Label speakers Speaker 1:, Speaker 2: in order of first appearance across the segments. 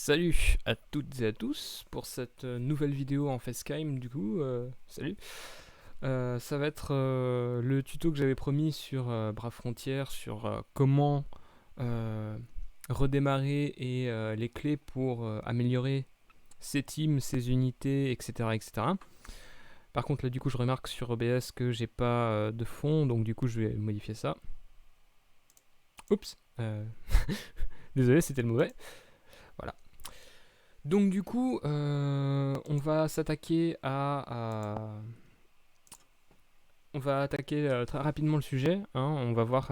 Speaker 1: Salut à toutes et à tous pour cette nouvelle vidéo en facecam du coup, salut. Ça va être le tuto que j'avais promis sur Brave Frontier, sur comment euh, redémarrer et les clés pour améliorer ses teams, ses unités, etc., etc. Par contre là du coup je remarque sur OBS que j'ai pas de fond, donc du coup je vais modifier ça. Oups, désolé c'était le mauvais. Voilà. Donc du coup, on va s'attaquer on va attaquer très rapidement le sujet, hein. On va voir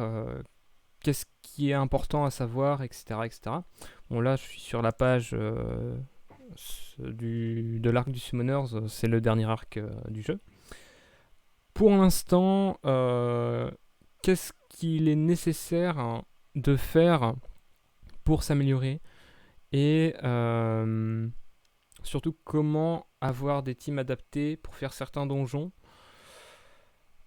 Speaker 1: qu'est-ce qui est important à savoir, etc., etc. Bon là, je suis sur la page de l'arc du Summoners, c'est le dernier arc du jeu. Pour l'instant, qu'est-ce qu'il est nécessaire de faire pour s'améliorer et surtout comment avoir des teams adaptés pour faire certains donjons.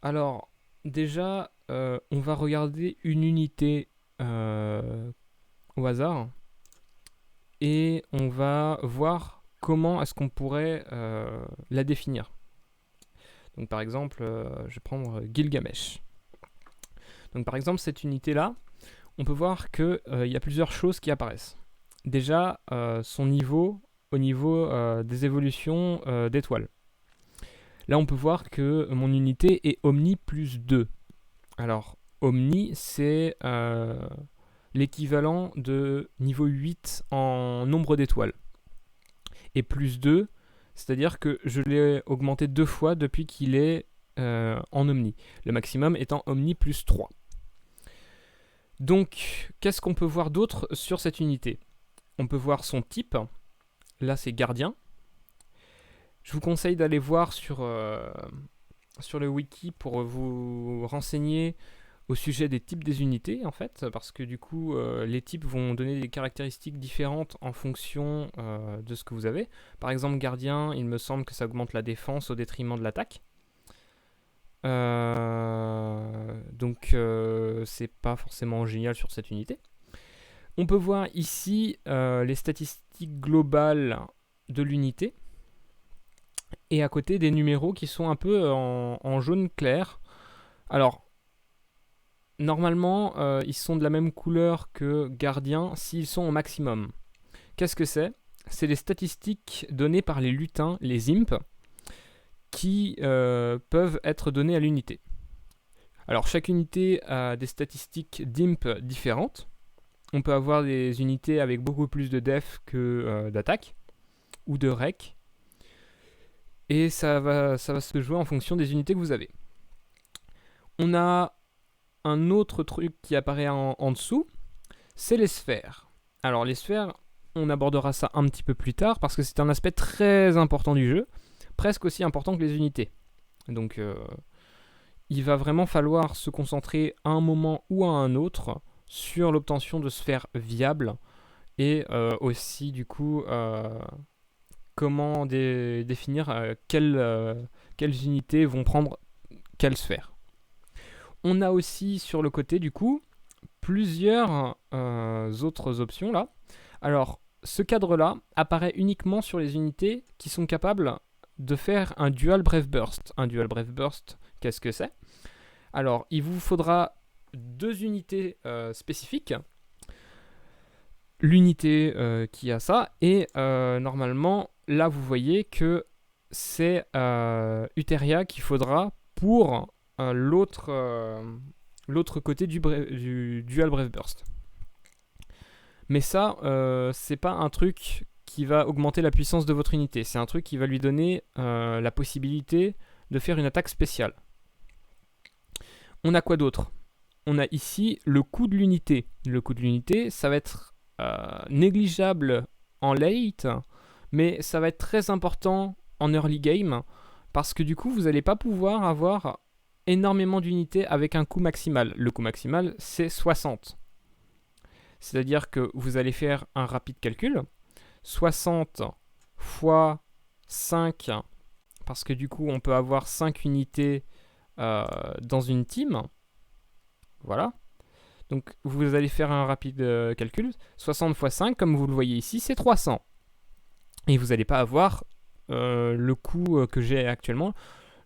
Speaker 1: Alors déjà, on va regarder une unité au hasard et on va voir comment est-ce qu'on pourrait la définir. Donc par exemple, je vais prendre Gilgamesh. Donc par exemple, cette unité-là, on peut voir qu'il y a plusieurs choses qui apparaissent. Déjà, son niveau au niveau des évolutions d'étoiles. Là, on peut voir que mon unité est Omni plus 2. Alors, Omni, c'est l'équivalent de niveau 8 en nombre d'étoiles. Et plus 2, c'est-à-dire que je l'ai augmenté 2 fois depuis qu'il est en Omni. Le maximum étant Omni plus 3. Donc, qu'est-ce qu'on peut voir d'autre sur cette unité ? On peut voir son type. Là, c'est gardien. Je vous conseille d'aller voir sur le wiki pour vous renseigner au sujet des types des unités, en fait, parce que du coup, les types vont donner des caractéristiques différentes en fonction de ce que vous avez. Par exemple, gardien, il me semble que ça augmente la défense au détriment de l'attaque. Donc, c'est pas forcément génial sur cette unité. On peut voir ici les statistiques globales de l'unité. Et à côté des numéros qui sont un peu en jaune clair. Alors, normalement, ils sont de la même couleur que gardien s'ils sont au maximum. Qu'est-ce que c'est ? C'est les statistiques données par les lutins, les imps, qui peuvent être données à l'unité. Alors, chaque unité a des statistiques d'imp différentes. On peut avoir des unités avec beaucoup plus de def que d'attaque, ou de rec. Et ça va se jouer en fonction des unités que vous avez. On a un autre truc qui apparaît en dessous, c'est les sphères. Alors les sphères, on abordera ça un petit peu plus tard parce que c'est un aspect très important du jeu, presque aussi important que les unités. Donc il va vraiment falloir se concentrer à un moment ou à un autre sur l'obtention de sphères viables et aussi du coup comment définir quelles unités vont prendre quelle sphère. On a aussi sur le côté du coup plusieurs autres options là. Alors ce cadre là apparaît uniquement sur les unités qui sont capables de faire un dual brave burst. Un dual brave burst, qu'est-ce que c'est ? Alors il vous faudra deux unités spécifiques. L'unité qui a ça et normalement là vous voyez que c'est Uteria qu'il faudra pour l'autre côté du Dual Brave Burst. Mais ça, c'est pas un truc qui va augmenter la puissance de votre unité. C'est un truc qui va lui donner la possibilité de faire une attaque spéciale. On a quoi d'autre ? On a ici le coût de l'unité. Le coût de l'unité, ça va être négligeable en late, mais ça va être très important en early game, parce que du coup, vous n'allez pas pouvoir avoir énormément d'unités avec un coût maximal. Le coût maximal, c'est 60. C'est-à-dire que vous allez faire un rapide calcul. 60 fois 5, parce que du coup, on peut avoir 5 unités dans une team. Voilà. Donc vous allez faire un rapide calcul. 60 x 5, comme vous le voyez ici, c'est 300. Et vous n'allez pas avoir le coût que j'ai actuellement,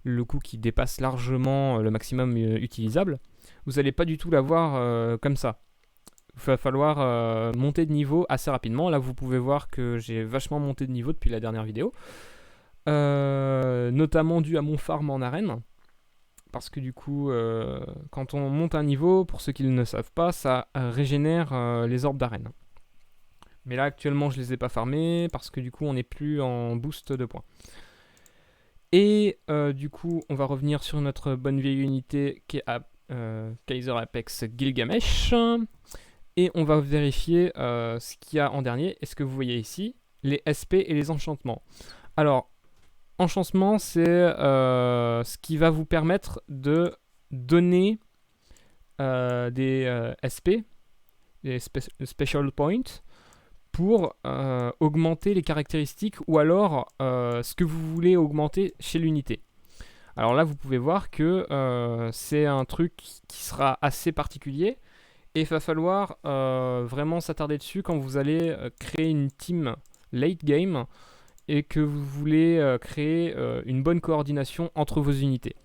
Speaker 1: le coût qui dépasse largement le maximum utilisable. Vous n'allez pas du tout l'avoir comme ça. Il va falloir monter de niveau assez rapidement. Là, vous pouvez voir que j'ai vachement monté de niveau depuis la dernière vidéo. Notamment dû à mon farm en arène. Parce que du coup, quand on monte un niveau, pour ceux qui ne le savent pas, ça régénère les orbes d'arène. Mais là, actuellement, je les ai pas farmés parce que du coup, on n'est plus en boost de points. Et du coup, on va revenir sur notre bonne vieille unité qui est Kaiser Apex Gilgamesh. Et on va vérifier ce qu'il y a en dernier. Et ce que vous voyez ici, les SP et les enchantements. Alors, enchantement, c'est ce qui va vous permettre de donner des SP, des Special Points, pour augmenter les caractéristiques ou alors ce que vous voulez augmenter chez l'unité. Alors là, vous pouvez voir que c'est un truc qui sera assez particulier et il va falloir vraiment s'attarder dessus quand vous allez créer une team late game et que vous voulez créer une bonne coordination entre vos unités.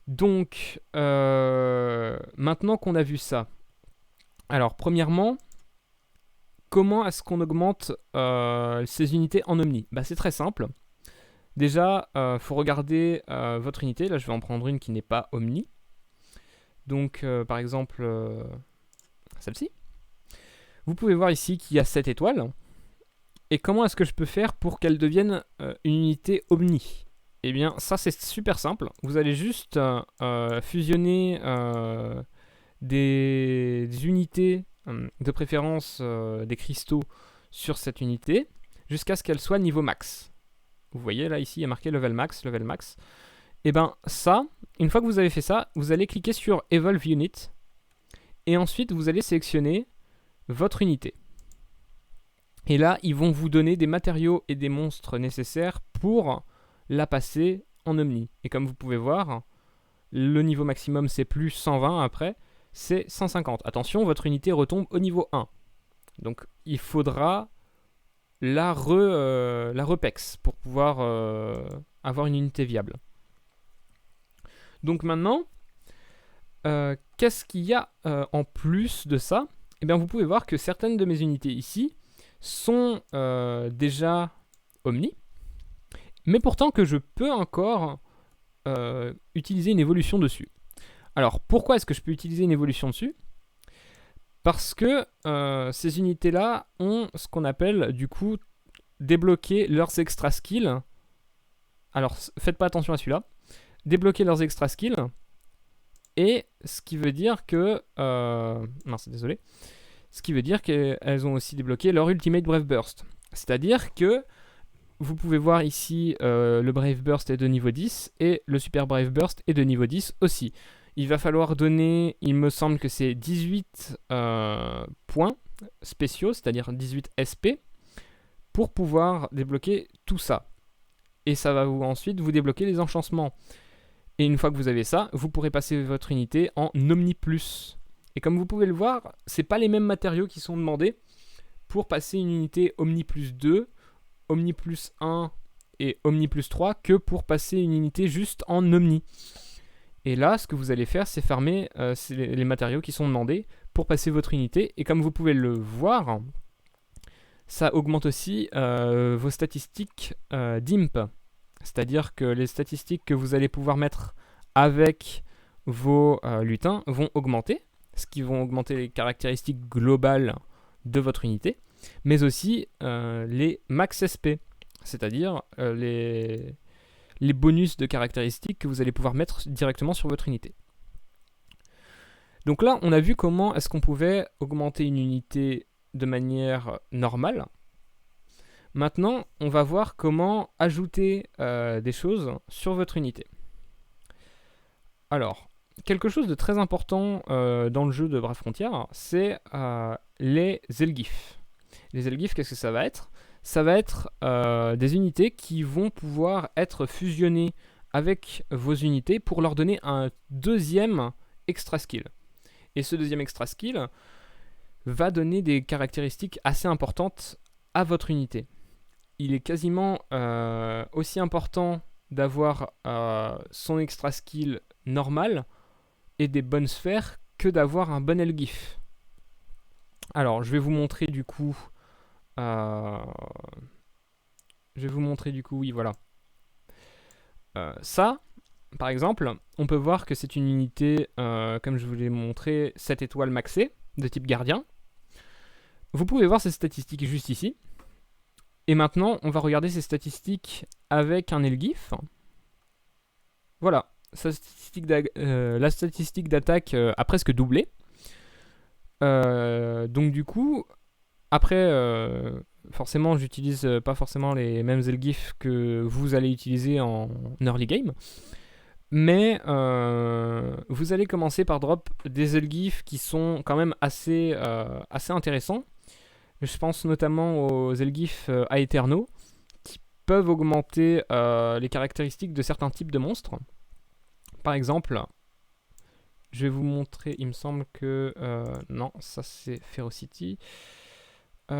Speaker 1: Donc, maintenant qu'on a vu ça, alors premièrement, comment est-ce qu'on augmente ces unités en Omni? C'est très simple. Déjà, il faut regarder votre unité. Là, je vais en prendre une qui n'est pas Omni. Donc, par exemple, celle-ci. Vous pouvez voir ici qu'il y a 7 étoiles. Et comment est-ce que je peux faire pour qu'elle devienne une unité Omni? Eh bien, ça, c'est super simple. Vous allez juste fusionner des unités, de préférence des cristaux, sur cette unité, jusqu'à ce qu'elle soit niveau max. Vous voyez, là, ici, il y a marqué level max, level max. Et bien, ça, une fois que vous avez fait ça, vous allez cliquer sur Evolve Unit. Et ensuite, vous allez sélectionner votre unité. Et là, ils vont vous donner des matériaux et des monstres nécessaires pour la passer en Omni. Et comme vous pouvez voir, le niveau maximum, c'est plus 120 après, c'est 150. Attention, votre unité retombe au niveau 1. Donc, il faudra la repex pour pouvoir avoir une unité viable. Donc maintenant, qu'est-ce qu'il y a en plus de ça? Eh bien, vous pouvez voir que certaines de mes unités ici sont déjà Omni, mais pourtant que je peux encore utiliser une évolution dessus. Alors, pourquoi est-ce que je peux utiliser une évolution dessus? Parce que ces unités-là ont ce qu'on appelle, du coup, débloquer leurs extra skills. Alors, faites pas attention à celui-là. Débloquer leurs extra skills. Et ce qui veut dire que... mince, désolé. Ce qui veut dire qu'elles ont aussi débloqué leur Ultimate Brave Burst. C'est-à-dire que vous pouvez voir ici, le Brave Burst est de niveau 10 et le Super Brave Burst est de niveau 10 aussi. Il va falloir donner, il me semble que c'est 18 points spéciaux, c'est-à-dire 18 SP, pour pouvoir débloquer tout ça. Et ça va ensuite vous débloquer les enchantements. Et une fois que vous avez ça, vous pourrez passer votre unité en Omni Plus. Et comme vous pouvez le voir, c'est pas les mêmes matériaux qui sont demandés pour passer une unité Omni Plus 2, Omni Plus 1 et Omni Plus 3 que pour passer une unité juste en Omni. Et là, ce que vous allez faire, c'est farmer les matériaux qui sont demandés pour passer votre unité. Et comme vous pouvez le voir, ça augmente aussi vos statistiques d'imp. C'est-à-dire que les statistiques que vous allez pouvoir mettre avec vos lutins vont augmenter, ce qui vont augmenter les caractéristiques globales de votre unité, mais aussi les max SP, c'est-à-dire les bonus de caractéristiques que vous allez pouvoir mettre directement sur votre unité. Donc là, on a vu comment est-ce qu'on pouvait augmenter une unité de manière normale. Maintenant, on va voir comment ajouter des choses sur votre unité. Alors, quelque chose de très important dans le jeu de Brave Frontier, c'est les Zelgifs. Les Zelgifs, qu'est-ce que ça va être? Ça va être des unités qui vont pouvoir être fusionnées avec vos unités pour leur donner un deuxième extra skill. Et ce deuxième extra skill va donner des caractéristiques assez importantes à votre unité. Il est quasiment aussi important d'avoir son extra skill normal et des bonnes sphères que d'avoir un bon Elgif. Alors, je vais vous montrer du coup... oui, voilà. Ça, par exemple, on peut voir que c'est une unité, comme je vous l'ai montré, 7 étoiles maxées, de type gardien. Vous pouvez voir ces statistiques juste ici. Et maintenant, on va regarder ces statistiques avec un Elgif. Voilà, la statistique d'attaque a presque doublé. Donc du coup, après, forcément, j'utilise pas forcément les mêmes Elgif que vous allez utiliser en early game. Mais vous allez commencer par drop des Elgif qui sont quand même assez intéressants. Je pense notamment aux Elgif Aeterno qui peuvent augmenter les caractéristiques de certains types de monstres. Par exemple, je vais vous montrer, il me semble que... non, ça c'est Ferocity. Bah,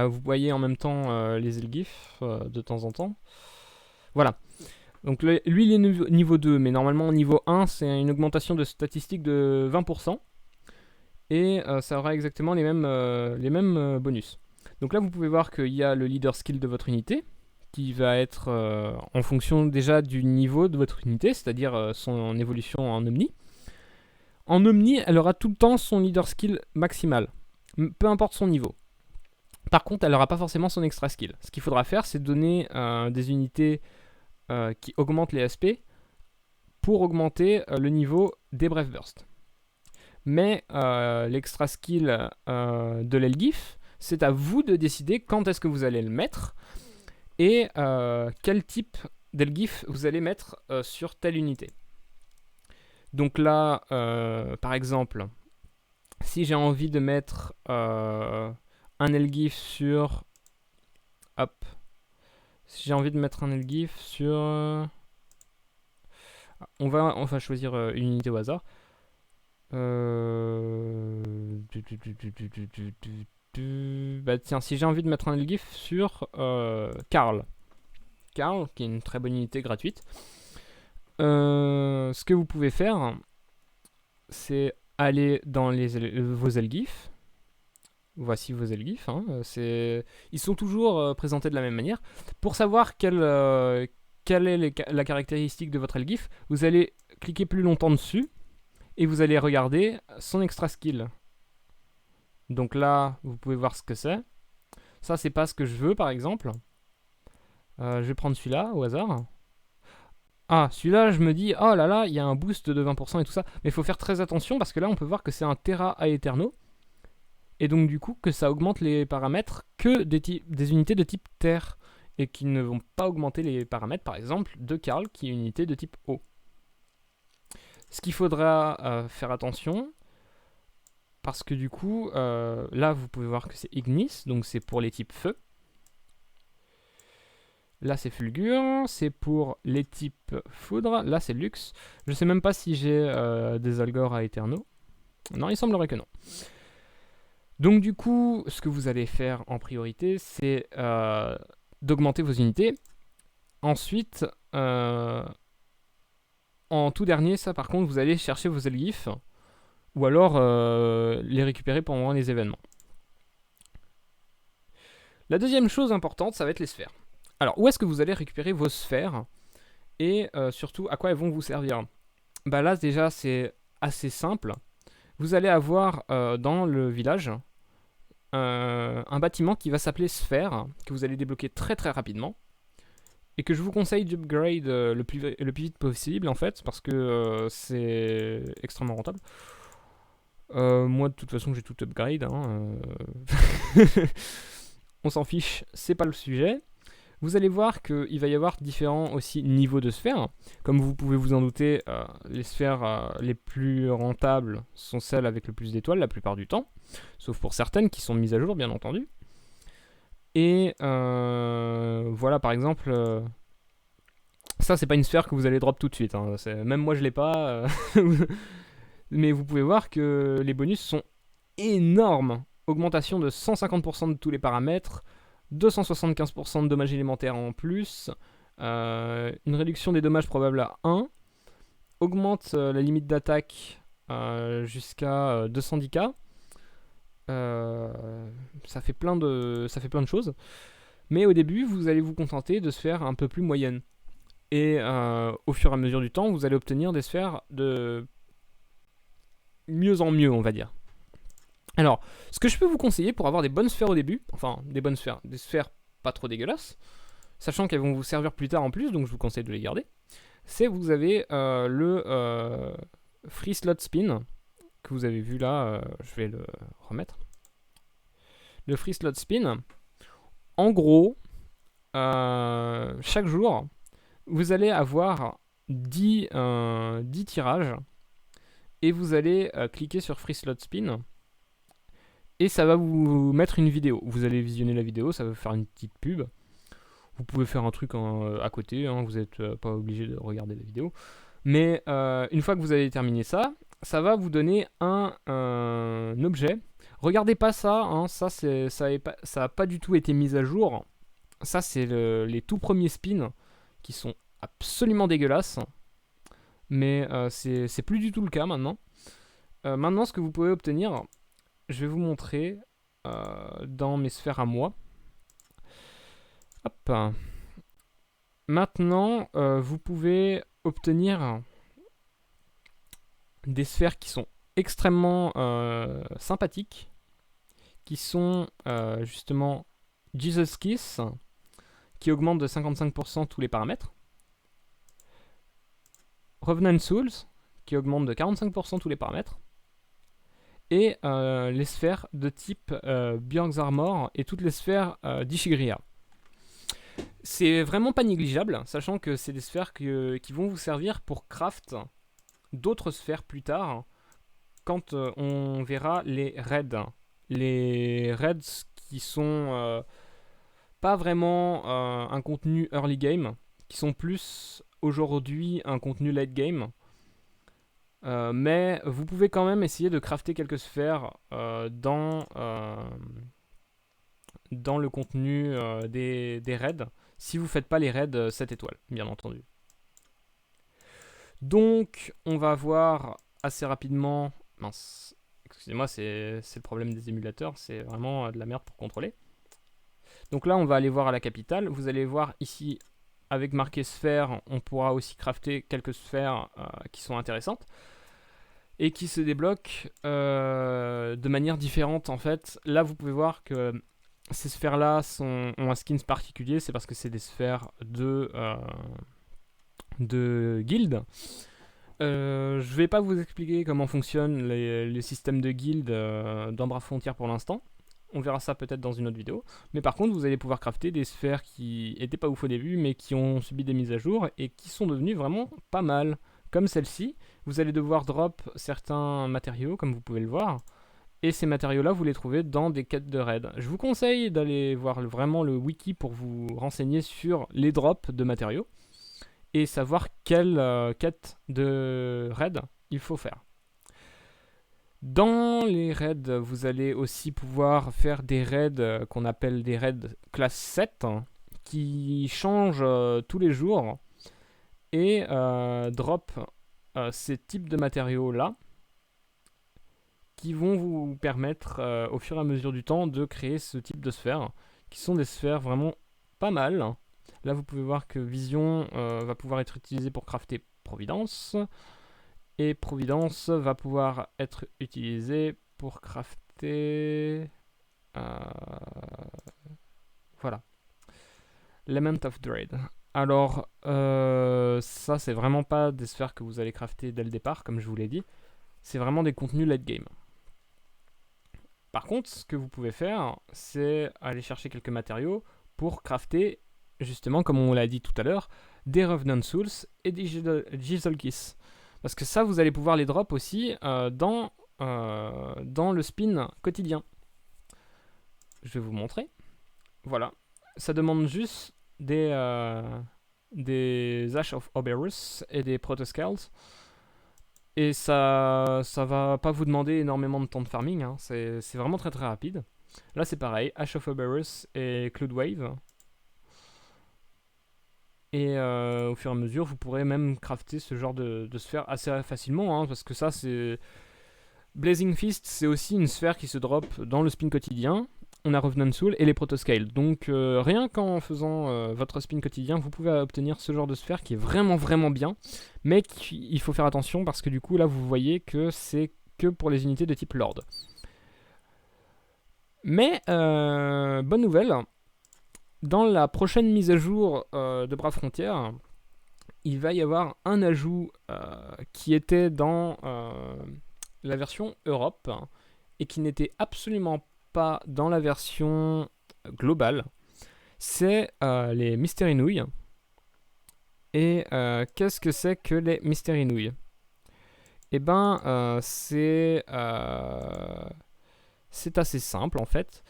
Speaker 1: vous voyez en même temps les Elgif de temps en temps. Voilà. Donc lui il est niveau 2, mais normalement niveau 1 c'est une augmentation de statistiques de 20%. Et ça aura exactement les mêmes bonus. Donc là vous pouvez voir qu'il y a le leader skill de votre unité, qui va être en fonction déjà du niveau de votre unité, c'est-à-dire son évolution en Omni. En Omni, elle aura tout le temps son leader skill maximal, peu importe son niveau. Par contre, elle n'aura pas forcément son extra skill. Ce qu'il faudra faire, c'est donner des unités qui augmentent les SP pour augmenter le niveau des Brave Burst. Mais l'extra skill de l'Elgif, c'est à vous de décider quand est-ce que vous allez le mettre et quel type d'Elgif vous allez mettre sur telle unité. Donc là, par exemple, si j'ai envie de mettre un Elgif sur... Hop. Si j'ai envie de mettre un Elgif sur... on va choisir une unité au hasard. Bah tiens, si j'ai envie de mettre un Elgif sur Karl, qui est une très bonne unité gratuite, ce que vous pouvez faire, c'est aller dans vos Elgif. Voici vos Elgif. Hein, ils sont toujours présentés de la même manière. Pour savoir quelle est la caractéristique de votre Elgif, vous allez cliquer plus longtemps dessus et vous allez regarder son extra skill. Donc là, vous pouvez voir ce que c'est. Ça, c'est pas ce que je veux, par exemple. Je vais prendre celui-là, au hasard. Ah, celui-là, je me dis, oh là là, il y a un boost de 20% et tout ça. Mais il faut faire très attention, parce que là, on peut voir que c'est un Terra Aeterno. Et donc, du coup, que ça augmente les paramètres que des unités de type Terre. Et qui ne vont pas augmenter les paramètres, par exemple, de Karl, qui est une unité de type Eau. Ce qu'il faudra faire attention... Parce que du coup, là vous pouvez voir que c'est Ignis, donc c'est pour les types feu. Là c'est Fulgure, c'est pour les types foudre. Là c'est Lux. Je sais même pas si j'ai des Algor à Eterno. Non, il semblerait que non. Donc du coup, ce que vous allez faire en priorité, c'est d'augmenter vos unités. Ensuite, en tout dernier, ça par contre, vous allez chercher vos Elgif. Ou alors les récupérer pendant les événements. La deuxième chose importante, ça va être les sphères. Alors, où est-ce que vous allez récupérer vos sphères? Et surtout, à quoi elles vont vous servir? Bah là, déjà, c'est assez simple. Vous allez avoir dans le village un bâtiment qui va s'appeler Sphère, que vous allez débloquer très très rapidement. Et que je vous conseille d'upgrade le plus vite possible, en fait, parce que c'est extrêmement rentable. Moi, de toute façon, j'ai tout upgrade. Hein, on s'en fiche, c'est pas le sujet. Vous allez voir qu'il va y avoir différents aussi niveaux de sphères. Comme vous pouvez vous en douter, les sphères les plus rentables sont celles avec le plus d'étoiles la plupart du temps. Sauf pour certaines qui sont mises à jour, bien entendu. Et voilà, par exemple, ça c'est pas une sphère que vous allez drop tout de suite, hein. Même moi je l'ai pas, mais vous pouvez voir que les bonus sont énormes. Augmentation de 150% de tous les paramètres, 275% de dommages élémentaires en plus, une réduction des dommages probables à 1, augmente la limite d'attaque jusqu'à 210k. Ça fait plein de choses. Mais au début, vous allez vous contenter de sphères un peu plus moyennes. Et au fur et à mesure du temps, vous allez obtenir des sphères de mieux en mieux, on va dire. Alors, ce que je peux vous conseiller pour avoir des bonnes sphères au début, enfin des bonnes sphères, des sphères pas trop dégueulasses, sachant qu'elles vont vous servir plus tard en plus, donc je vous conseille de les garder, c'est vous avez le Free Slot Spin, que vous avez vu là, je vais le remettre. Le Free Slot Spin, en gros, chaque jour, vous allez avoir 10 tirages, et vous allez cliquer sur Free Slot Spin, et ça va vous mettre une vidéo. Vous allez visionner la vidéo, ça va faire une petite pub. Vous pouvez faire un truc à côté, hein, vous n'êtes pas obligé de regarder la vidéo. Mais une fois que vous avez terminé ça, ça va vous donner un objet. Regardez pas ça, hein, ça n'a pas du tout été mis à jour. Ça, c'est les tout premiers spins qui sont absolument dégueulasses. Mais c'est plus du tout le cas maintenant. Maintenant, ce que vous pouvez obtenir, je vais vous montrer dans mes sphères à moi. Hop. Maintenant, vous pouvez obtenir des sphères qui sont extrêmement sympathiques, qui sont justement Jesus Kiss, qui augmente de 55% tous les paramètres. Revenant Souls, qui augmente de 45% tous les paramètres. Et les sphères de type Björk's Armor et toutes les sphères d'Ishigriya. C'est vraiment pas négligeable, sachant que c'est des sphères qui vont vous servir pour craft d'autres sphères plus tard, quand on verra les raids. Les raids qui sont pas vraiment un contenu early game, qui sont plus aujourd'hui un contenu late game. Mais vous pouvez quand même essayer de crafter quelques sphères dans le contenu des raids, si vous ne faites pas les raids 7 étoiles, bien entendu. Donc, on va voir assez rapidement... Mince, excusez-moi, c'est le problème des émulateurs, c'est vraiment de la merde pour contrôler. Donc là, on va aller voir à la capitale. Vous allez voir ici, avec marqué sphère, on pourra aussi crafter quelques sphères qui sont intéressantes et qui se débloquent de manière différente en fait. Là, vous pouvez voir que ces sphères-là ont un skin particulier, c'est parce que c'est des sphères de guild. Je vais pas vous expliquer comment fonctionnent les systèmes de guild dans Brave Frontier pour l'instant. On verra ça peut-être dans une autre vidéo. Mais par contre, vous allez pouvoir crafter des sphères qui étaient pas ouf au début, mais qui ont subi des mises à jour et qui sont devenues vraiment pas mal. Comme celle-ci, vous allez devoir drop certains matériaux, comme vous pouvez le voir. Et ces matériaux-là, vous les trouvez dans des quêtes de raid. Je vous conseille d'aller voir vraiment le wiki pour vous renseigner sur les drops de matériaux et savoir quelle quête de raid il faut faire. Dans les raids, vous allez aussi pouvoir faire des raids qu'on appelle des raids classe 7 qui changent tous les jours et drop ces types de matériaux là qui vont vous permettre au fur et à mesure du temps de créer ce type de sphères qui sont des sphères vraiment pas mal. Là vous pouvez voir que Vision va pouvoir être utilisée pour crafter Providence. Et Providence va pouvoir être utilisée pour crafter... voilà. Lament of Dread. Alors, ça, c'est vraiment pas des sphères que vous allez crafter dès le départ, comme je vous l'ai dit. C'est vraiment des contenus late game. Par contre, ce que vous pouvez faire, c'est aller chercher quelques matériaux pour crafter, justement, comme on l'a dit tout à l'heure, des Revenant Souls et des Gisel Kiss. Parce que ça, vous allez pouvoir les drop aussi dans le spin quotidien. Je vais vous montrer. Voilà. Ça demande juste des Ash of Oberus et des Protoscales. Et ça va pas vous demander énormément de temps de farming, hein. C'est vraiment très très rapide. Là c'est pareil, Ash of Oberus et Cloudwave. Et au fur et à mesure, vous pourrez même crafter ce genre de sphère assez facilement, hein, parce que ça c'est... Blazing Fist, c'est aussi une sphère qui se drop dans le spin quotidien. On a Revenant Soul et les Protoscales. Donc rien qu'en faisant votre spin quotidien, vous pouvez obtenir ce genre de sphère qui est vraiment vraiment bien. Mais il faut faire attention parce que du coup là vous voyez que c'est que pour les unités de type Lord. Mais bonne nouvelle, dans la prochaine mise à jour de Brave Frontières, il va y avoir un ajout qui était dans la version Europe et qui n'était absolument pas dans la version globale. C'est les Mystery Nouilles. Et qu'est-ce que c'est que les Mystery Nouilles? Eh ben, c'est assez simple en fait.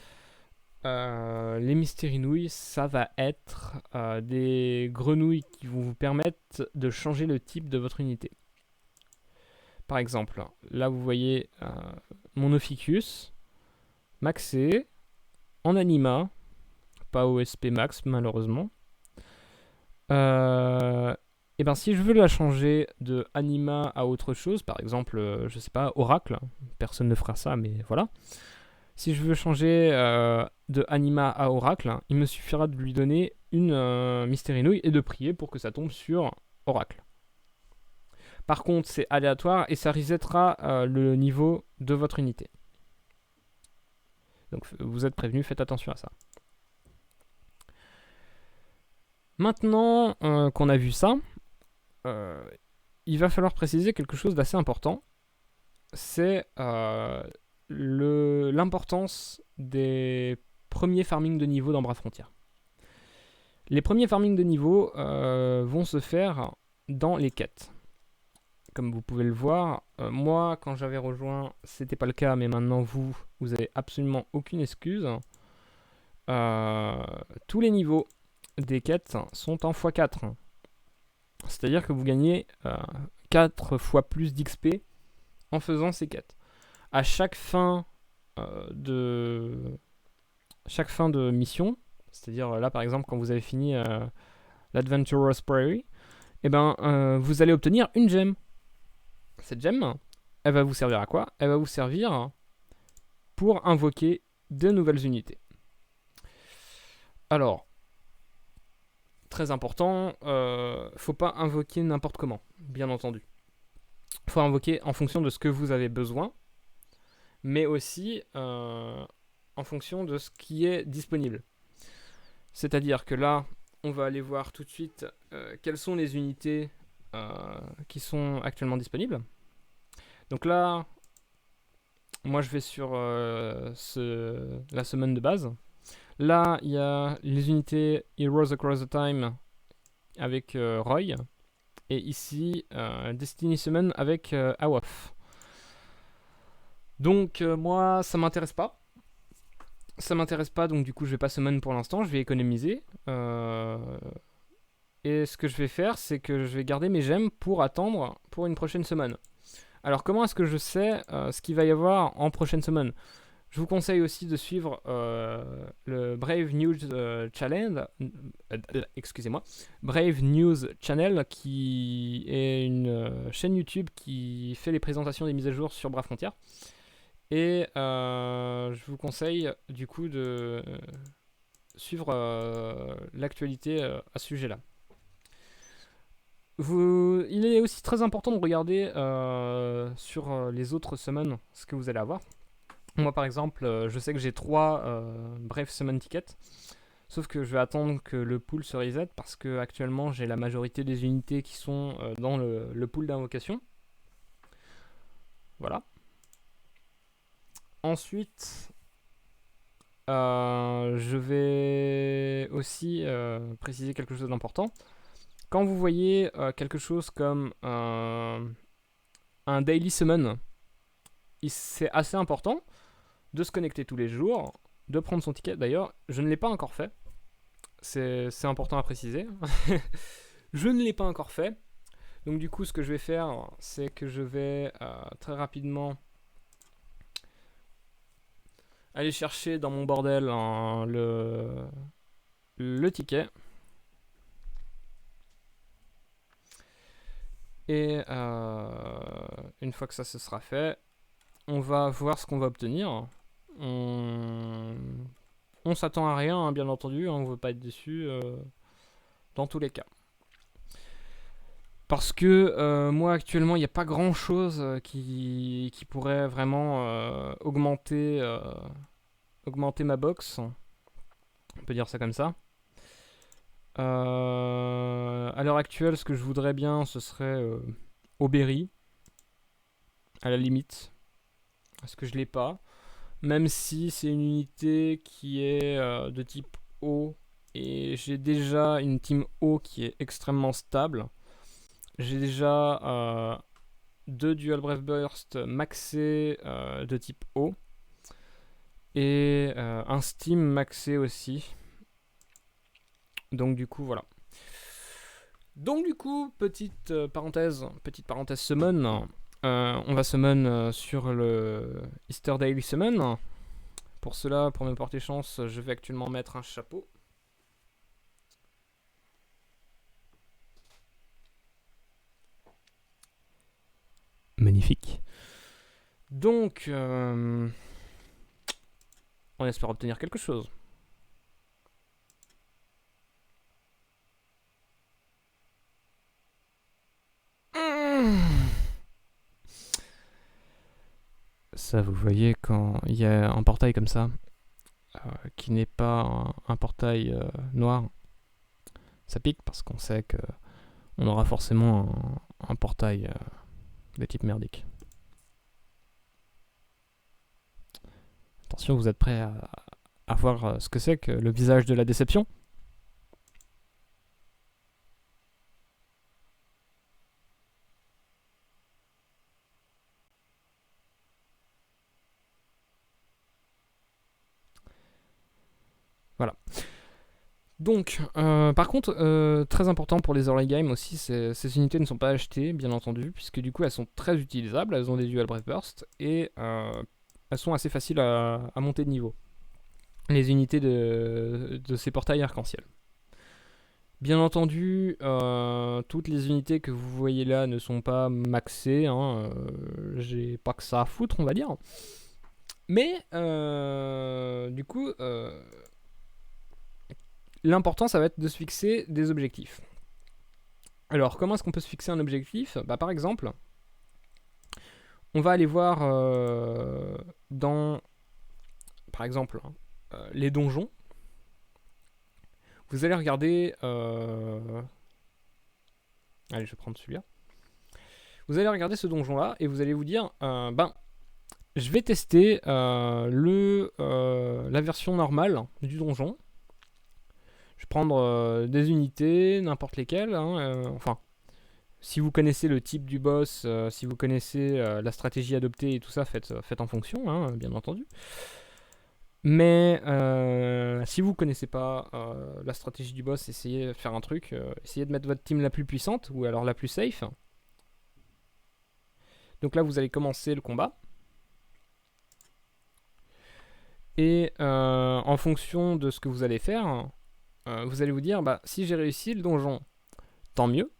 Speaker 1: Les Mystery Nouilles, ça va être des grenouilles qui vont vous permettre de changer le type de votre unité. Par exemple, là vous voyez mon Ophiuchus maxé en anima, pas OSP max malheureusement. Et ben si je veux la changer de anima à autre chose, par exemple, je sais pas, oracle, personne ne fera ça, mais voilà. Si je veux changer de anima à oracle, il me suffira de lui donner une Mystery Nouille et de prier pour que ça tombe sur oracle. Par contre, c'est aléatoire et ça resettera le niveau de votre unité. Donc vous êtes prévenus, faites attention à ça. Maintenant qu'on a vu ça, il va falloir préciser quelque chose d'assez important. C'est l'importance des premiers farming de niveau dans Brave Frontières. Les premiers farming de niveau vont se faire dans les quêtes. Comme vous pouvez le voir, moi quand j'avais rejoint, c'était pas le cas, mais maintenant vous avez absolument aucune excuse. Tous les niveaux des quêtes sont en x4. C'est-à-dire que vous gagnez 4 fois plus d'XP en faisant ces quêtes. À chaque fin de mission, c'est-à-dire là par exemple quand vous avez fini l'Adventurous Prairie, et ben, vous allez obtenir une gemme. Cette gemme, elle va vous servir à quoi? Elle va vous servir pour invoquer de nouvelles unités. Alors, très important, faut pas invoquer n'importe comment, bien entendu. Faut invoquer en fonction de ce que vous avez besoin, mais aussi en fonction de ce qui est disponible. C'est-à-dire que là, on va aller voir tout de suite quelles sont les unités qui sont actuellement disponibles. Donc là, moi je vais sur la summon de base. Là, il y a les unités Heroes Across the Time avec Roy. Et ici, Destiny Summon avec Awaf. Donc moi, ça m'intéresse pas. Ça m'intéresse pas, donc du coup, je vais pas summon pour l'instant. Je vais économiser. Et ce que je vais faire, c'est que je vais garder mes gemmes pour attendre pour une prochaine summon. Alors comment est-ce que je sais ce qu'il va y avoir en prochaine summon? Je vous conseille aussi de suivre le Brave News Channel, Brave News Channel, qui est une chaîne YouTube qui fait les présentations des mises à jour sur Brave Frontières. Et je vous conseille du coup de suivre l'actualité à ce sujet-là. Il est aussi très important de regarder sur les autres summons ce que vous allez avoir. Moi par exemple, je sais que j'ai 3 Brave Summon Tickets, sauf que je vais attendre que le pool se reset parce que actuellement j'ai la majorité des unités qui sont dans le pool d'invocation. Voilà. Ensuite, je vais aussi préciser quelque chose d'important. Quand vous voyez quelque chose comme un daily summon, c'est assez important de se connecter tous les jours, de prendre son ticket. D'ailleurs, je ne l'ai pas encore fait. C'est important à préciser. Je ne l'ai pas encore fait. Donc du coup, ce que je vais faire, c'est que je vais très rapidement aller chercher dans mon bordel le ticket. Et une fois que ça se sera fait, on va voir ce qu'on va obtenir. On s'attend à rien, hein, bien entendu, hein, on ne veut pas être déçu dans tous les cas. Parce que moi actuellement il n'y a pas grand chose qui pourrait vraiment augmenter ma box. On peut dire ça comme ça. À l'heure actuelle, ce que je voudrais bien, ce serait Aubéry, à la limite. Parce que je l'ai pas. Même si c'est une unité qui est de type O. Et j'ai déjà une team O qui est extrêmement stable. J'ai déjà 2 Dual Brave Burst maxés de type O. Et un Steam maxé aussi. Donc du coup, voilà. Donc du coup, petite parenthèse summon. On va summon sur le Easter Daily Summon. Pour cela, pour me porter chance, je vais actuellement mettre un chapeau. Magnifique. Donc, on espère obtenir quelque chose. Ça, vous voyez, quand il y a un portail comme ça, qui n'est pas un portail noir, ça pique parce qu'on sait que on aura forcément un portail de type merdique. Attention, vous êtes prêts à voir ce que c'est que le visage de la déception? Voilà. Donc, par contre, très important pour les early game aussi, ces unités ne sont pas achetées, bien entendu, puisque du coup elles sont très utilisables, elles ont des dual breath burst, et elles sont assez faciles à monter de niveau. Les unités de ces portails arc-en-ciel. Bien entendu, toutes les unités que vous voyez là ne sont pas maxées, hein, j'ai pas que ça à foutre, on va dire. Mais, du coup, l'important, ça va être de se fixer des objectifs. Alors, comment est-ce qu'on peut se fixer un objectif? Bah, par exemple, on va aller voir dans, par exemple, les donjons. Vous allez regarder... Allez, je vais prendre celui-là. Vous allez regarder ce donjon-là et vous allez vous dire, ben, je vais tester la version normale du donjon. Je vais prendre des unités, n'importe lesquelles. Hein, enfin, si vous connaissez le type du boss, si vous connaissez la stratégie adoptée et tout ça, faites en fonction, hein, bien entendu. Mais si vous connaissez pas la stratégie du boss, essayez de faire un truc. Essayez de mettre votre team la plus puissante ou alors la plus safe. Donc là, vous allez commencer le combat. Et en fonction de ce que vous allez faire, vous allez vous dire, bah, si j'ai réussi le donjon, tant mieux.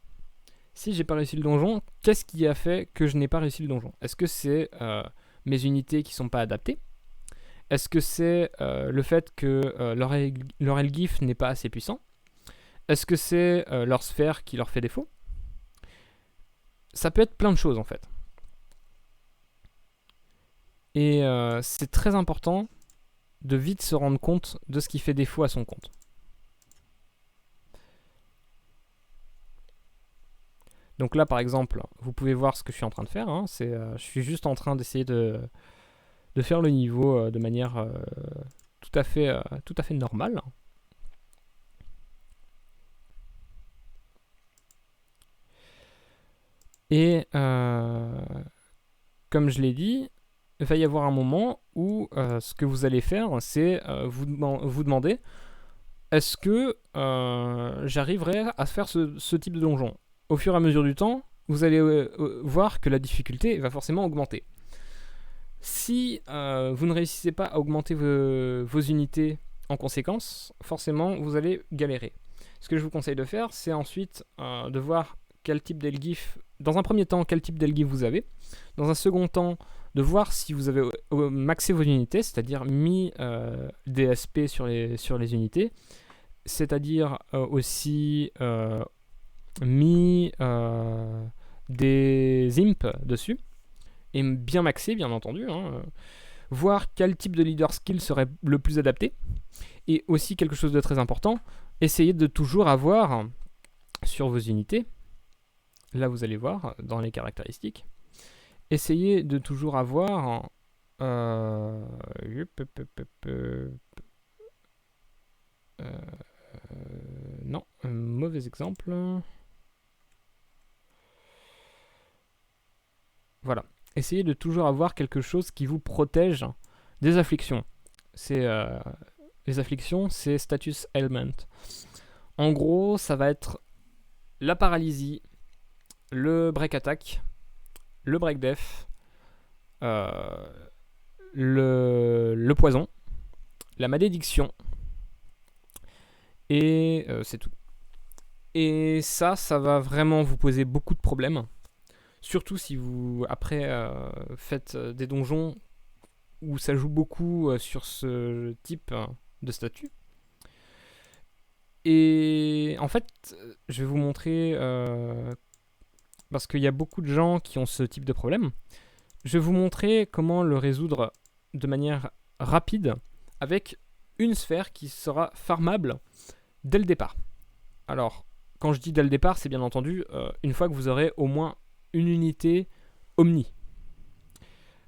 Speaker 1: Si j'ai pas réussi le donjon, qu'est-ce qui a fait que je n'ai pas réussi le donjon? Est-ce que c'est mes unités qui sont pas adaptées? Est-ce que c'est le fait que leur Elgif n'est pas assez puissant? Est-ce que c'est leur sphère qui leur fait défaut? Ça peut être plein de choses en fait. Et c'est très important de vite se rendre compte de ce qui fait défaut à son compte. Donc là par exemple, vous pouvez voir ce que je suis en train de faire. Hein. Je suis juste en train d'essayer de faire le niveau de manière tout à fait normale. Et comme je l'ai dit, il va y avoir un moment où ce que vous allez faire, c'est vous demander est-ce que j'arriverai à faire ce type de donjon. Au fur et à mesure du temps, vous allez voir que la difficulté va forcément augmenter. Si vous ne réussissez pas à augmenter vos unités en conséquence, forcément vous allez galérer. Ce que je vous conseille de faire, c'est ensuite de voir quel type d'Elgif, dans un premier temps, quel type d'Elgif vous avez. Dans un second temps, de voir si vous avez maxé vos unités, c'est-à-dire mis DSP sur les unités, c'est-à-dire aussi mis des imps dessus, et bien maxé, bien entendu, hein, voir quel type de leader skill serait le plus adapté, et aussi quelque chose de très important, essayez de toujours avoir sur vos unités, là vous allez voir dans les caractéristiques, essayez de toujours avoir non, un mauvais exemple. Voilà. Essayez de toujours avoir quelque chose qui vous protège des afflictions. Les afflictions, c'est status ailment. En gros, ça va être la paralysie, le break attack, le break death, le poison, la malédiction, et c'est tout. Et ça va vraiment vous poser beaucoup de problèmes. Surtout si vous, après, faites des donjons où ça joue beaucoup sur ce type de statut. Et en fait, je vais vous montrer, parce qu'il y a beaucoup de gens qui ont ce type de problème, je vais vous montrer comment le résoudre de manière rapide avec une sphère qui sera farmable dès le départ. Alors, quand je dis dès le départ, c'est bien entendu une fois que vous aurez au moins une unité Omni.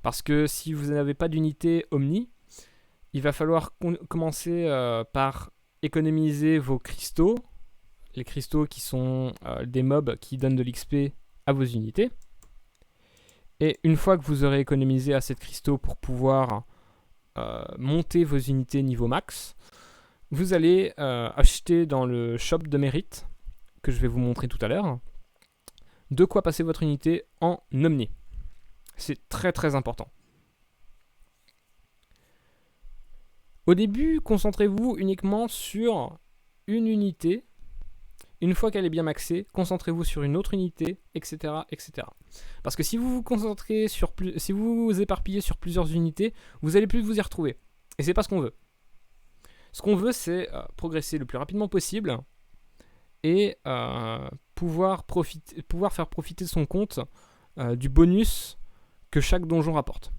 Speaker 1: Parce que si vous n'avez pas d'unité Omni, il va falloir commencer par économiser vos cristaux, les cristaux qui sont des mobs qui donnent de l'XP à vos unités. Et une fois que vous aurez économisé assez de cristaux pour pouvoir monter vos unités niveau max, vous allez acheter dans le shop de mérite, que je vais vous montrer tout à l'heure, de quoi passer votre unité en Omni. C'est très très important. Au début, concentrez-vous uniquement sur une unité. Une fois qu'elle est bien maxée, concentrez-vous sur une autre unité, etc., etc. Parce que si vous vous concentrez si vous vous éparpillez sur plusieurs unités, vous allez plus vous y retrouver. Et c'est pas ce qu'on veut. Ce qu'on veut, c'est progresser le plus rapidement possible et pouvoir faire profiter son compte du bonus que chaque donjon rapporte.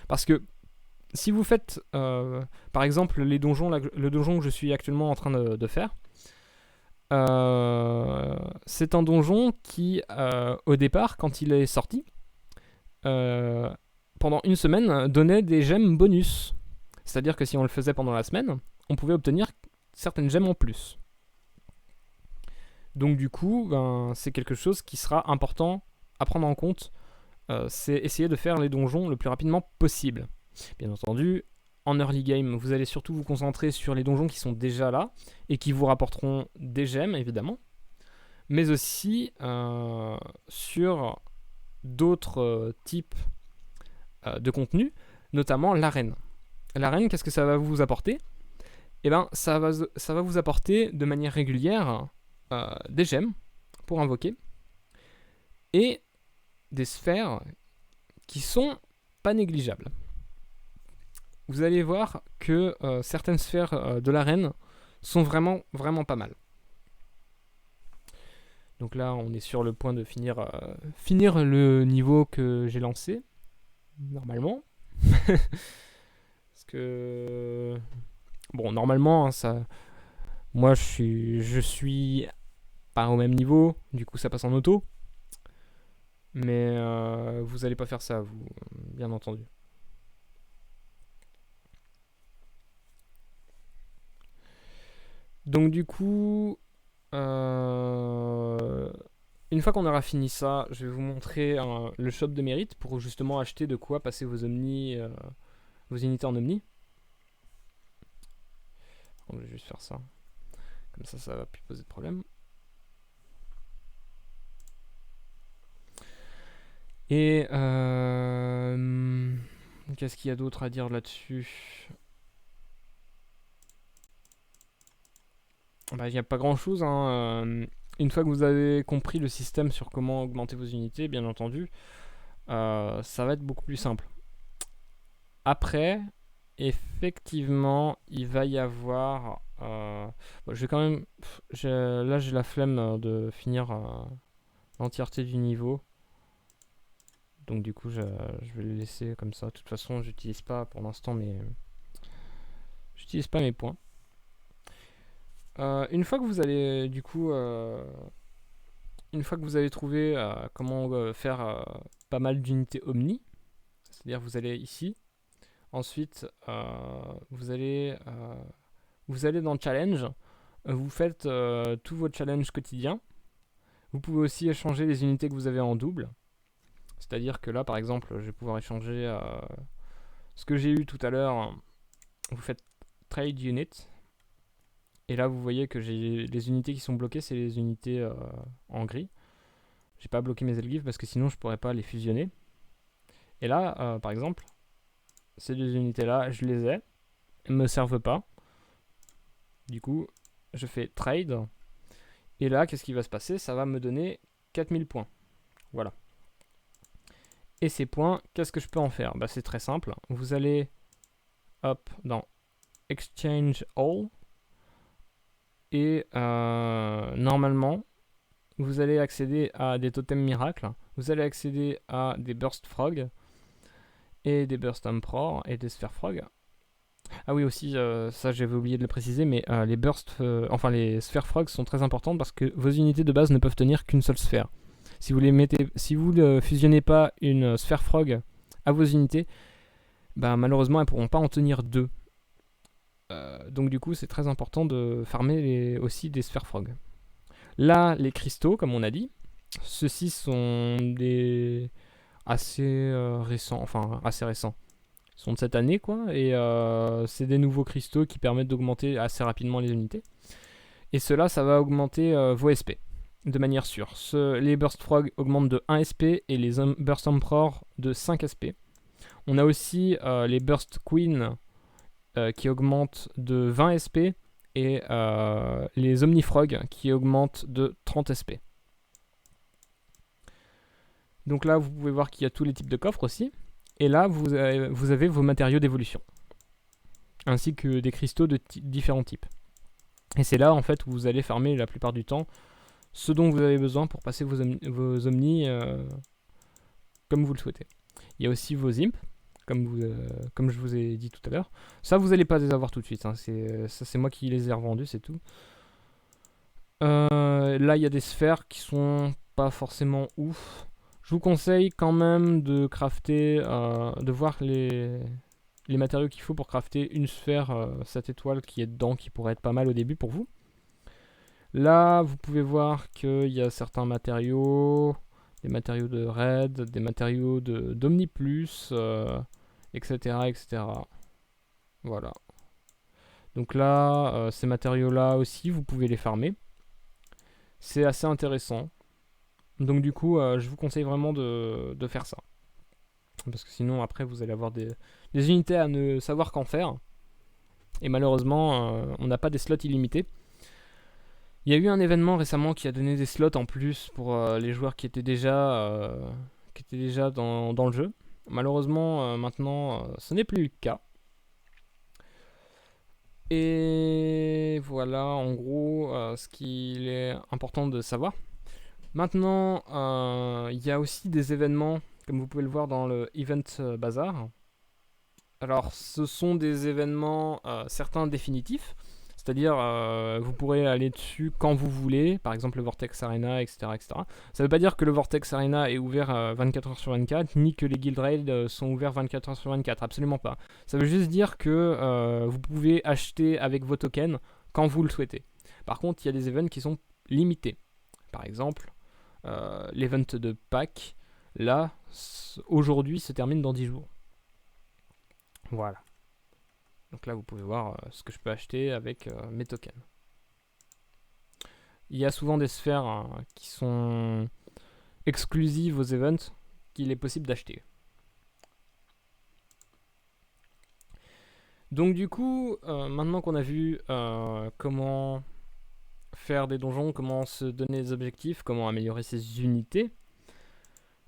Speaker 1: Parce que si vous faites, par exemple, le donjon que je suis actuellement en train de faire, c'est un donjon qui, au départ, quand il est sorti, pendant une semaine, donnait des gemmes bonus. C'est-à-dire que si on le faisait pendant la semaine, on pouvait obtenir certaines gemmes en plus. Donc du coup, c'est quelque chose qui sera important à prendre en compte. C'est essayer de faire les donjons le plus rapidement possible. Bien entendu, en early game, vous allez surtout vous concentrer sur les donjons qui sont déjà là et qui vous rapporteront des gemmes, évidemment, mais aussi sur d'autres types de contenus, notamment l'arène. L'arène, qu'est-ce que ça va vous apporter ? Eh bien, ça va vous apporter de manière régulière des gemmes pour invoquer et des sphères qui sont pas négligeables. Vous allez voir que certaines sphères de l'arène sont vraiment, vraiment pas mal. Donc là, on est sur le point de finir le niveau que j'ai lancé, normalement. Parce que... Bon, normalement, moi, je suis pas au même niveau, du coup, ça passe en auto. Mais vous allez pas faire ça, vous, bien entendu. Donc du coup, une une fois qu'on aura fini ça, je vais vous montrer le shop de mérite pour justement acheter de quoi passer vos omnis, vos unités en omni. On va juste faire ça. Comme ça va plus poser de problème. Et qu'est-ce qu'il y a d'autre à dire là-dessus? Bah, il n'y a pas grand-chose. Hein. Une fois que vous avez compris le système sur comment augmenter vos unités, bien entendu, ça va être beaucoup plus simple. Après, effectivement, il va y avoir... bon, je vais quand même... Là, j'ai la flemme de finir l'entièreté du niveau. Donc du coup, je vais le laisser comme ça. De toute façon, j'utilise pas pour l'instant mes... J'utilise pas mes points. Une fois que vous allez, du coup... une fois que vous avez trouvé comment faire pas mal d'unités omni, c'est-à-dire vous allez ici, ensuite vous allez dans challenge, vous faites tous vos challenges quotidiens. Vous pouvez aussi échanger les unités que vous avez en double, c'est-à-dire que là par exemple je vais pouvoir échanger ce que j'ai eu tout à l'heure. Vous faites trade unit et là vous voyez que j'ai les unités qui sont bloquées, c'est les unités en gris. J'ai pas bloqué mes Elgif parce que sinon je pourrais pas les fusionner. Et là, par exemple, ces deux unités-là, je les ai. Elles me servent pas. Du coup, je fais trade. Et là, qu'est-ce qui va se passer? Ça va me donner 4000 points. Voilà. Et ces points, qu'est-ce que je peux en faire? Bah, c'est très simple. Vous allez, hop, dans Exchange All. Et normalement, vous allez accéder à des totems miracles, vous allez accéder à des burst frog, et des burst emperor, et des sphere frog. Ah oui aussi, ça j'avais oublié de le préciser, mais les burst, enfin les sphere frog sont très importantes parce que vos unités de base ne peuvent tenir qu'une seule sphère. Si vous ne fusionnez pas une sphère frog à vos unités, bah, malheureusement elles ne pourront pas en tenir deux. Donc du coup c'est très important de farmer aussi des sphères frog. Là, les cristaux, comme on a dit, ceux-ci sont des assez récents, enfin assez récents. Ils sont de cette année, quoi, et c'est des nouveaux cristaux qui permettent d'augmenter assez rapidement les unités. Et cela, ça va augmenter vos SP, de manière sûre. Les Burst Frog augmentent de 1 SP et les Burst Emperor de 5 SP. On a aussi les Burst Queen qui augmentent de 20 SP, et les Omnifrog qui augmentent de 30 SP. Donc là, vous pouvez voir qu'il y a tous les types de coffres aussi. Et là, vous avez vos matériaux d'évolution, ainsi que des cristaux de différents types. Et c'est là, en fait, où vous allez farmer la plupart du temps ce dont vous avez besoin pour passer vos omnis comme vous le souhaitez. Il y a aussi vos imps, comme je vous ai dit tout à l'heure. Ça, vous n'allez pas les avoir tout de suite. Hein. C'est moi qui les ai revendus, c'est tout. Là, il y a des sphères qui sont pas forcément ouf. Je vous conseille quand même de crafter, de voir les matériaux qu'il faut pour crafter une sphère, cette étoile qui est dedans, qui pourrait être pas mal au début pour vous. Là, vous pouvez voir qu'il y a certains matériaux, des matériaux de raid, des matériaux d'Omni Plus, etc., etc. Voilà. Donc là, ces matériaux-là aussi, vous pouvez les farmer. C'est assez intéressant. Donc du coup, je vous conseille vraiment de faire ça. Parce que sinon, après, vous allez avoir des unités à ne savoir qu'en faire. Et malheureusement, on n'a pas des slots illimités. Il y a eu un événement récemment qui a donné des slots en plus pour les joueurs qui étaient déjà dans le jeu. Malheureusement, maintenant, ce n'est plus le cas. Et voilà, en gros, ce qu'il est important de savoir. Maintenant, il y a aussi des événements, comme vous pouvez le voir dans le Event Bazaar. Alors, ce sont des événements, certains définitifs, c'est-à-dire vous pourrez aller dessus quand vous voulez, par exemple le Vortex Arena, etc. etc. Ça ne veut pas dire que le Vortex Arena est ouvert 24h/24, ni que les Guild Raids sont ouverts 24h/24, absolument pas. Ça veut juste dire que vous pouvez acheter avec vos tokens quand vous le souhaitez. Par contre, il y a des événements qui sont limités. Par exemple, l'event de Pâques, là, aujourd'hui, se termine dans 10 jours. Voilà. Donc là, vous pouvez voir ce que je peux acheter avec mes tokens. Il y a souvent des sphères qui sont exclusives aux events qu'il est possible d'acheter. Donc du coup, maintenant qu'on a vu comment faire des donjons, comment se donner des objectifs, comment améliorer ses unités,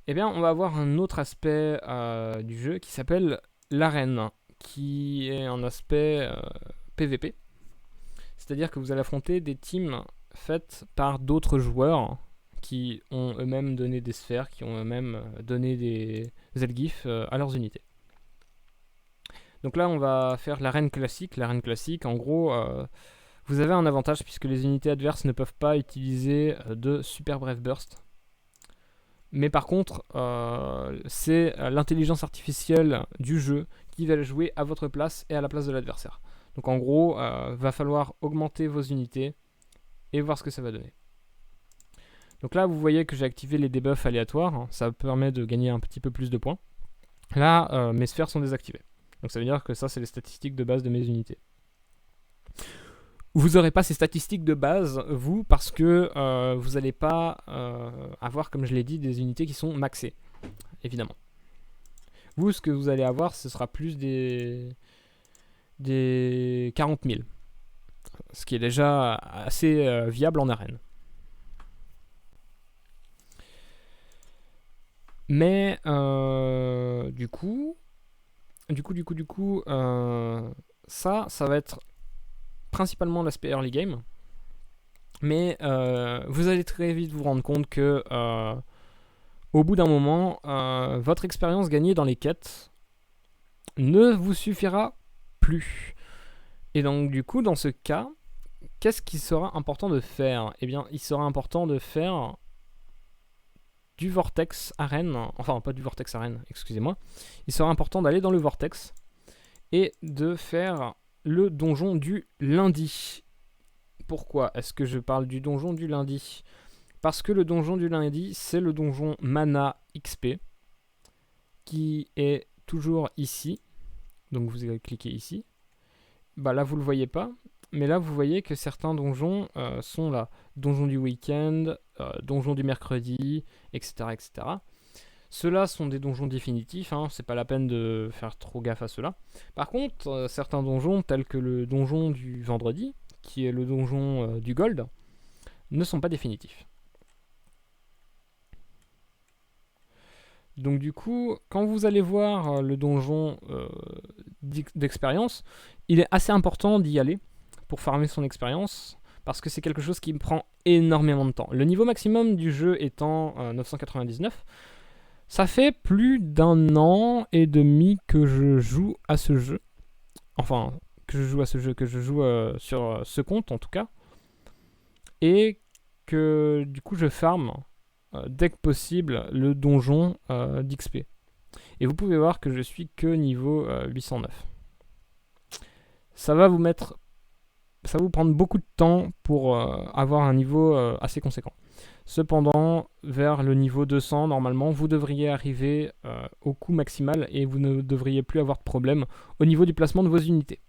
Speaker 1: eh bien on va avoir un autre aspect du jeu qui s'appelle l'arène, qui est un aspect PVP. C'est-à-dire que vous allez affronter des teams faites par d'autres joueurs qui ont eux-mêmes donné des sphères, qui ont eux-mêmes donné des Zelgif à leurs unités. Donc là, on va faire l'arène classique. L'arène classique, en gros, vous avez un avantage puisque les unités adverses ne peuvent pas utiliser de Super Brave Burst. Mais par contre, c'est l'intelligence artificielle du jeu qui va jouer à votre place et à la place de l'adversaire. Donc en gros, va falloir augmenter vos unités et voir ce que ça va donner. Donc là, vous voyez que j'ai activé les debuffs aléatoires. Ça permet de gagner un petit peu plus de points. Là, mes sphères sont désactivées. Donc ça veut dire que ça, c'est les statistiques de base de mes unités. Vous n'aurez pas ces statistiques de base, vous, parce que vous n'allez pas avoir, comme je l'ai dit, des unités qui sont maxées, évidemment. Vous, ce que vous allez avoir, ce sera plus des 40 000. Ce qui est déjà assez viable en arène. Mais, du coup, ça va être principalement l'aspect early game. Mais vous allez très vite vous rendre compte que au bout d'un moment, votre expérience gagnée dans les quêtes ne vous suffira plus. Et donc du coup, dans ce cas, qu'est-ce qui sera important de faire? Eh bien, il sera important de faire du Vortex Arène, enfin pas du Vortex Arène, excusez-moi. Il sera important d'aller dans le Vortex et de faire le donjon du lundi. Pourquoi est-ce que je parle du donjon du lundi? Parce que le donjon du lundi, c'est le donjon Mana XP, qui est toujours ici. Donc vous allez cliquer ici. Bah là, vous ne le voyez pas, mais là, vous voyez que certains donjons sont là. Donjon du week-end, donjon du mercredi, etc., etc. Ceux-là sont des donjons définitifs, hein, c'est pas la peine de faire trop gaffe à ceux-là. Par contre, certains donjons, tels que le donjon du vendredi, qui est le donjon du gold, ne sont pas définitifs. Donc du coup, quand vous allez voir le donjon d'expérience, il est assez important d'y aller pour farmer son expérience, parce que c'est quelque chose qui me prend énormément de temps. Le niveau maximum du jeu étant 999, ça fait plus d'1 an et demi que je joue à ce jeu. Enfin, que je joue sur ce compte en tout cas. Et que du coup je farme dès que possible le donjon d'XP. Et vous pouvez voir que je suis que niveau 809. Ça va vous prendre beaucoup de temps pour avoir un niveau assez conséquent. Cependant, vers le niveau 200, normalement, vous devriez arriver au coût maximal et vous ne devriez plus avoir de problème au niveau du placement de vos unités.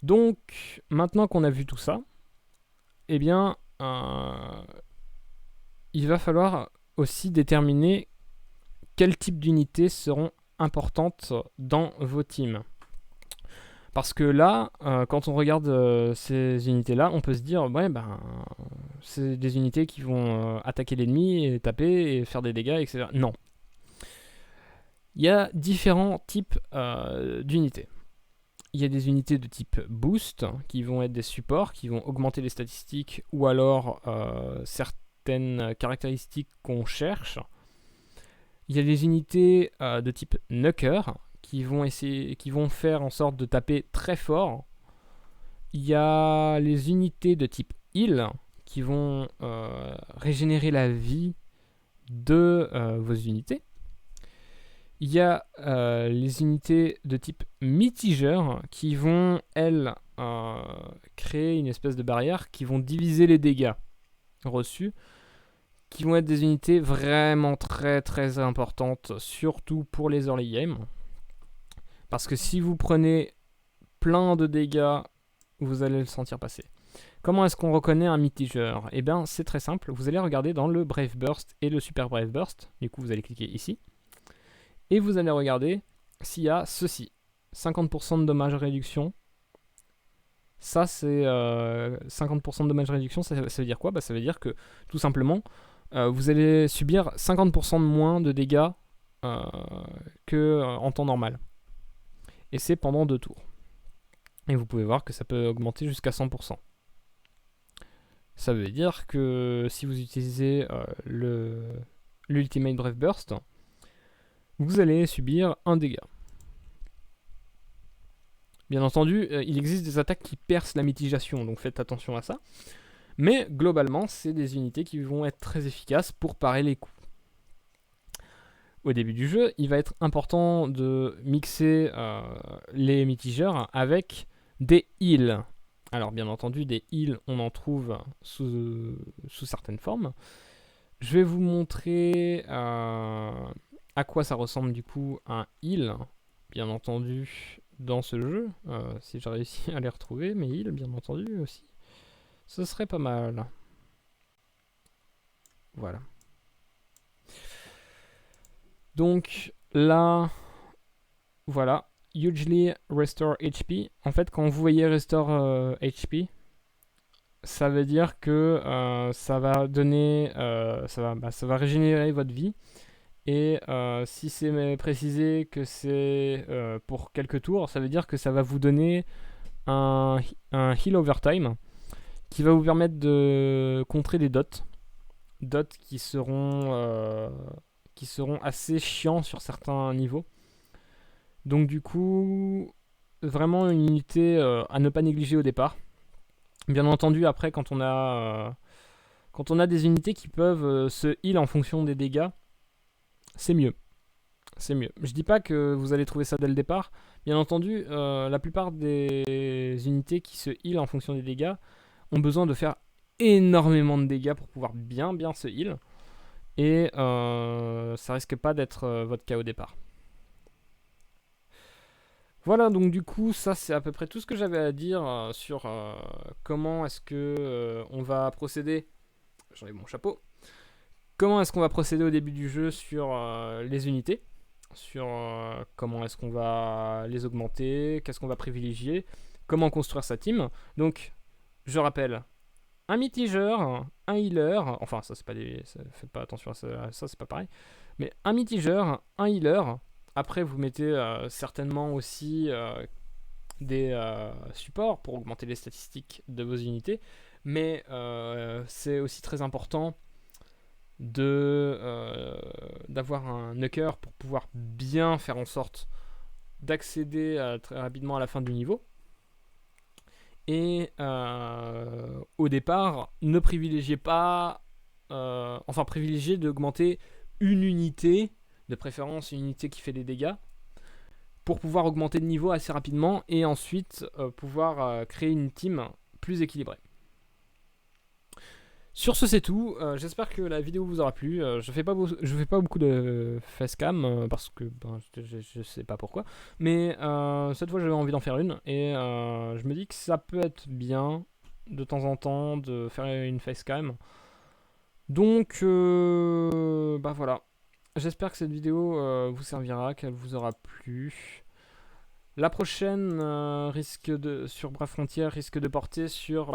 Speaker 1: Donc, maintenant qu'on a vu tout ça, eh bien, il va falloir aussi déterminer quel type d'unités seront importantes dans vos teams. Parce que là, quand on regarde ces unités-là, on peut se dire, ouais, ben, c'est des unités qui vont attaquer l'ennemi, et taper, et faire des dégâts, etc. Non. Il y a différents types d'unités. Il y a des unités de type boost, qui vont être des supports, qui vont augmenter les statistiques, ou alors certaines caractéristiques qu'on cherche. Il y a des unités de type nucker, qui vont faire en sorte de taper très fort. Il y a les unités de type heal qui vont régénérer la vie de vos unités. Il y a les unités de type mitigeur qui vont, elles, créer une espèce de barrière qui vont diviser les dégâts reçues, qui vont être des unités vraiment très très importantes, surtout pour les early game. Parce que si vous prenez plein de dégâts, vous allez le sentir passer. Comment est-ce qu'on reconnaît un mitigeur? Eh bien, c'est très simple. Vous allez regarder dans le Brave Burst et le Super Brave Burst. Du coup, vous allez cliquer ici. Et vous allez regarder s'il y a ceci. 50% de dommages réduction. Ça, c'est 50% de dommages réduction. Ça veut dire quoi? Bah, ça veut dire que, tout simplement, vous allez subir 50% de moins de dégâts qu'en temps normal. Et c'est pendant 2 tours. Et vous pouvez voir que ça peut augmenter jusqu'à 100%. Ça veut dire que si vous utilisez l'Ultimate Brave Burst, vous allez subir un dégât. Bien entendu, il existe des attaques qui percent la mitigation, donc faites attention à ça. Mais globalement, c'est des unités qui vont être très efficaces pour parer les coups. Au début du jeu, il va être important de mixer les mitigeurs avec des heals. Alors bien entendu, des heals, on en trouve sous certaines formes. Je vais vous montrer à quoi ça ressemble du coup un heal, bien entendu, dans ce jeu. Si j'ai réussi à les retrouver, mes heals, bien entendu aussi. Ce serait pas mal. Voilà. Donc là, voilà. Hugely Restore HP. En fait, quand vous voyez Restore HP, ça veut dire que ça va donner, ça va régénérer votre vie. Et si c'est précisé que c'est pour quelques tours, ça veut dire que ça va vous donner un heal overtime qui va vous permettre de contrer des dots. Dots qui seront assez chiants sur certains niveaux. Donc du coup, vraiment une unité à ne pas négliger au départ. Bien entendu, après, quand on a des unités qui peuvent se heal en fonction des dégâts, c'est mieux. C'est mieux. Je dis pas que vous allez trouver ça dès le départ. Bien entendu, la plupart des unités qui se heal en fonction des dégâts ont besoin de faire énormément de dégâts pour pouvoir bien se heal. Et ça risque pas d'être votre cas au départ. Voilà, donc du coup, ça c'est à peu près tout ce que j'avais à dire sur comment est-ce que on va procéder. J'enlève mon chapeau. Comment est-ce qu'on va procéder au début du jeu sur les unités, sur comment est-ce qu'on va les augmenter, qu'est-ce qu'on va privilégier, comment construire sa team. Donc, je rappelle, un mitigeur, un healer, enfin ça c'est pas des, faites pas attention à ça, c'est pas pareil, mais un mitigeur, un healer. Après, vous mettez certainement aussi des supports pour augmenter les statistiques de vos unités, mais c'est aussi très important d'avoir un knocker pour pouvoir bien faire en sorte d'accéder très rapidement à la fin du niveau. Et au départ, ne privilégiez pas, privilégiez d'augmenter une unité, de préférence une unité qui fait des dégâts, pour pouvoir augmenter de niveau assez rapidement et ensuite pouvoir créer une team plus équilibrée. Sur ce, c'est tout. J'espère que la vidéo vous aura plu. Je fais pas beaucoup de facecam parce que je sais pas pourquoi. Mais cette fois, j'avais envie d'en faire une. Et je me dis que ça peut être bien de temps en temps de faire une facecam. Donc, voilà. J'espère que cette vidéo vous servira, qu'elle vous aura plu. La prochaine sur Brave Frontier risque de porter sur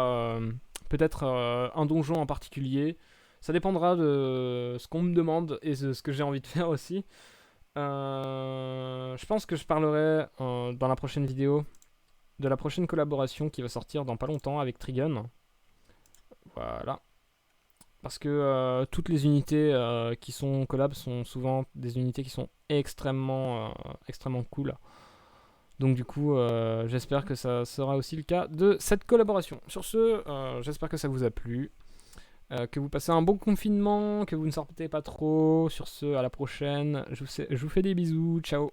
Speaker 1: peut-être un donjon en particulier. Ça dépendra de ce qu'on me demande et de ce que j'ai envie de faire aussi. Je pense que je parlerai dans la prochaine vidéo de la prochaine collaboration qui va sortir dans pas longtemps avec Trigun. Voilà. Parce que toutes les unités qui sont collab sont souvent des unités qui sont extrêmement cool. Donc du coup, j'espère que ça sera aussi le cas de cette collaboration. Sur ce, j'espère que ça vous a plu, que vous passez un bon confinement, que vous ne sortez pas trop. Sur ce, à la prochaine. Je vous fais des bisous. Ciao.